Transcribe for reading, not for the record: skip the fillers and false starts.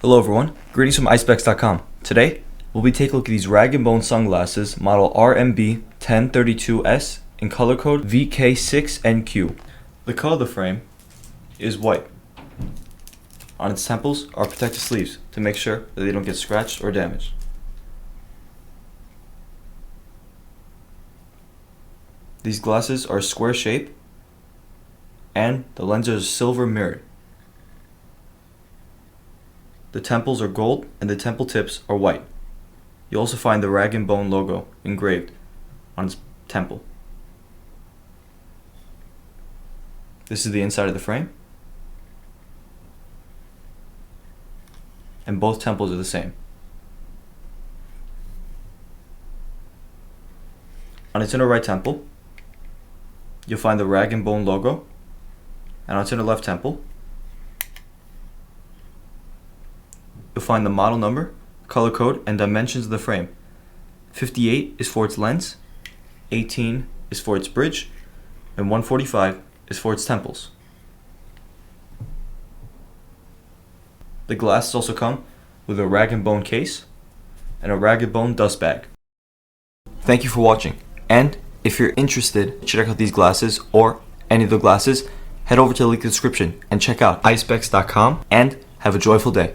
Hello everyone, greetings from Eyespecs.com. Today, we'll be taking a look at these rag and bone sunglasses model RNB1032S in color code VK6NQ. The color of the frame is white. On its temples are protective sleeves to make sure that they don't get scratched or damaged. These glasses are square shaped and the lenses are silver mirrored. The temples are gold and the temple tips are white. You'll also find the rag and bone logo engraved on its temple. This is the inside of the frame. And both temples are the same. On its inner right temple, you'll find the rag and bone logo, and on its inner left temple, you'll find the model number, color code, and dimensions of the frame. 58 is for its lens, 18 is for its bridge, and 145 is for its temples. The glasses also come with a rag and bone case and a rag and bone dust bag. Thank you for watching, and if you're interested to check out these glasses or any of the glasses, head over to the link in the description and check out Eyespecs.com and have a joyful day.